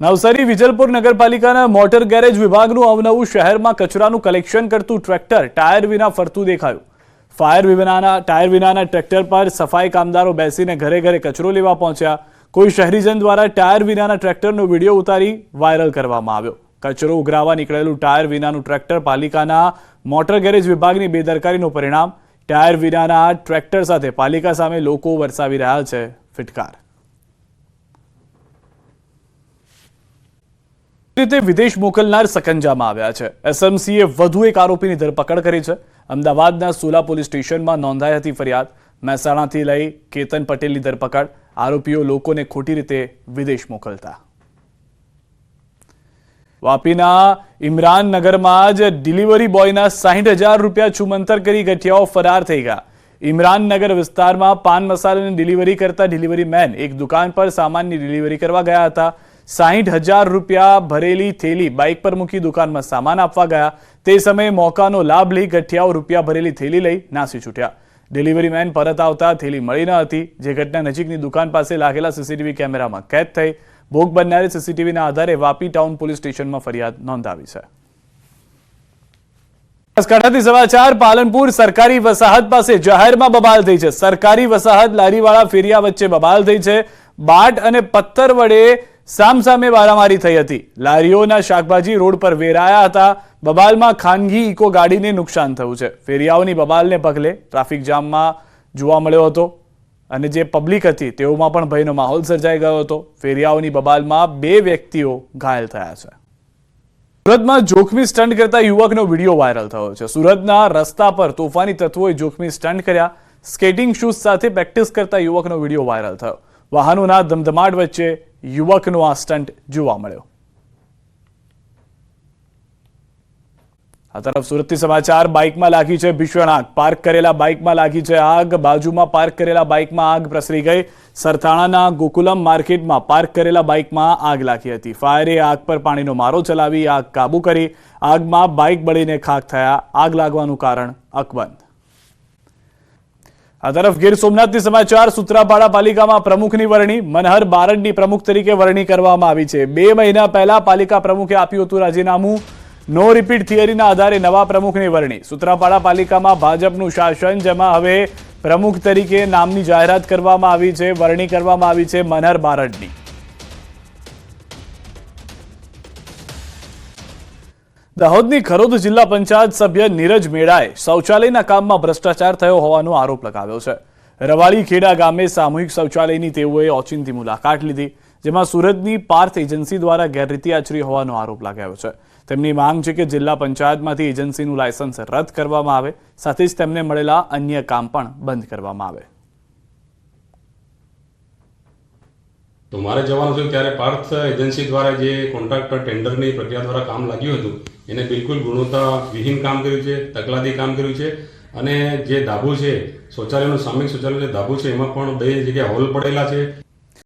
નવસારી વિજલપુર નગરપાલિકાના motor garage વિભાગનું અવનવું શહેરમાં કચરાનું કલેક્શન કરતું ટ્રેક્ટર ટાયર વિના ફરતું દેખાયું। ટાયર વિનાના ટ્રેક્ટર પર સફાઈ કામદારો બેસીને ઘરે ઘરે કચરો લેવા પહોંચ્યા। કોઈ શહેરીજન દ્વારા ટાયર વિનાના ટ્રેક્ટરનો વિડીયો ઉતારી વાયરલ કરવામાં આવ્યો। કચરો ઉઘરાવવા નીકળેલું ટાયર વિનાનું ટ્રેક્ટર પાલિકાના મોટર ગેરેજ વિભાગની બેદરકારીનું પરિણામ। ટાયર વિનાના ટ્રેક્ટર સાથે પાલિકા સામે લોકો વરસાવી રહ્યા છે ફિટકાર। રીતે વિદેશ મોકલનાર સકંજામાં આવ્યા છે। એસએમસીએ વધુ એક આરોપીની ધરપકડ કરી છે। અમદાવાદના સોલા પોલીસ સ્ટેશનમાં નોંધાઈ હતી ફરિયાદ। મહેસાણાથી લઈ કેતન પટેલની ધરપકડ। આરોપીઓ લોકોને ખોટી રીતે વિદેશ મોકલતા। વાપીના ઇમરાનનગરમાં જ ડિલિવરી બોયના 60,000 રૂપિયા છુમંતર કરી ગઠિયાઓ ફરાર થઈ ગયા। ઇમરાનનગર વિસ્તારમાં પાન મસાલાની ડિલિવરી કરતા ડિલિવરી મેન એક દુકાન પર સામાનની ડિલિવરી કરવા ગયા હતા। 60,000 રૂપિયા ભરેલી થેલી બાઇક પર મૂકી દુકાનમાં સામાન આપવા ગયા। તે સમયે મોકાનો લાભ લઈ ગઠિયાઓ રૂપિયા ભરેલી થેલી લઈ નાસી છૂટ્યા। ડિલિવરી મેન પરત આવતા થેલી મળી ન હતી, જે ઘટના નજીકની દુકાન પાસે લાગેલા સીસીટીવી કેમેરામાં કેદ થઈ। ભોગ બનનારે સીસીટીવીના આધારે વાપી ટાઉન પોલીસ સ્ટેશનમાં ફરિયાદ નોંધાવી છે। બનાસકાંઠાથી સમાચાર। પાલનપુર સરકારી વસાહત પાસે જાહેરમાં બબાલ થઈ છે। સરકારી વસાહત લારીવાળા ફેરિયા વચ્ચે બબાલ થઈ છે। બાટ અને પથ્થર વડે સામસામે મારામારી થઈ હતી। લારીઓના શાકભાજી રોડ પર વેરાયા હતા। બબાલમાં ખાનગી ઇકો ગાડીને નુકસાન થયું છે। ફેરિયાઓની બબાલને પગલે ટ્રાફિક જામમાં જોવા મળ્યો હતો અને જે પબ્લિક હતી તેઓમાં પણ ભયનો માહોલ સર્જાઈ ગયો હતો। ફેરિયાઓની બબાલમાં 2 વ્યક્તિઓ ઘાયલ થયા છે। સુરતમાં જોખમી સ્ટન્ટ કરતા યુવકનો વિડીયો વાયરલ થયો છે। સુરતના રસ્તા પર તોફાની તત્વોએ જોખમી સ્ટન્ટ કર્યા। સ્કેટિંગ શૂઝ સાથે પ્રેક્ટિસ કરતા યુવકનો વિડીયો વાયરલ થયો। વાહનોના ધમધમાટ વચ્ચે યુવકનો આ સ્ટન્ટ જોવા મળ્યો। આ તરફ સુરતથી સમાચાર। બાઇકમાં લાગી છે ભીષણ આગ। પાર્ક કરેલા બાઇકમાં લાગી છે આગ। બાજુમાં પાર્ક કરેલા બાઇકમાં આગ પ્રસરી ગઈ। સરથાણાના ગોકુલમ માર્કેટમાં પાર્ક કરેલા બાઇકમાં આગ લાગી હતી। ફાયરે આગ પર પાણીનો મારો ચલાવી આગ કાબુ કરી। આગમાં બાઇક બળીને ખાખ થયા। આગ લાગવાનું કારણ અકબંધ। આ તરફ ગીર સોમનાથથી સમાચાર। સૂત્રાપાડા પાલિકામાં પ્રમુખની વરણી। મનહર બારડની પ્રમુખ તરીકે વરણી કરવામાં આવી છે। 2 મહિના પહેલા પાલિકા પ્રમુખે આપ્યું હતું રાજીનામું। નો રિપીટ થિયરીના આધારે નવા પ્રમુખની વરણી। સૂત્રાપાડા પાલિકામાં ભાજપનું શાસન, જેમાં હવે પ્રમુખ તરીકે નામની જાહેરાત કરવામાં આવી છે। વરણી કરવામાં આવી છે મનહર બારડની। દાહોદની ખરોદ જિલ્લા પંચાયત સભ્ય નીરજ મેડાએ શૌચાલયના કામમાં ભ્રષ્ટાચાર થયો હોવાનો આરોપ લગાવ્યો છે। રવાળી ખેડા ગામે સામૂહિક શૌચાલયની તેઓએ ઓચિંતી મુલાકાત લીધી, જેમાં સુરતની પાર્થ એજન્સી દ્વારા ગેરરીતિ આચરી હોવાનો આરોપ લગાવ્યો છે। તેમની માંગ છે કે જિલ્લા પંચાયતમાંથી એજન્સીનું લાયસન્સ રદ કરવામાં આવે, સાથે જ તેમને મળેલા અન્ય કામ પણ બંધ કરવામાં આવે। તો મારે જવાનું થયું ત્યારે પાર્થ એજન્સી દ્વારા જે કોન્ટ્રાક્ટર ટેન્ડરની પ્રક્રિયા દ્વારા કામ લાગ્યું હતું એને બિલકુલ ગુણવત્તા વિહીન કામ કર્યું છે, તકલાદી કામ કર્યું છે। અને જે ધાબુ છે, શૌચાલયનું સામૂહિક શૌચાલય જે ધાબુ છે એમાં પણ 2 જગ્યાએ હોલ પડેલા છે।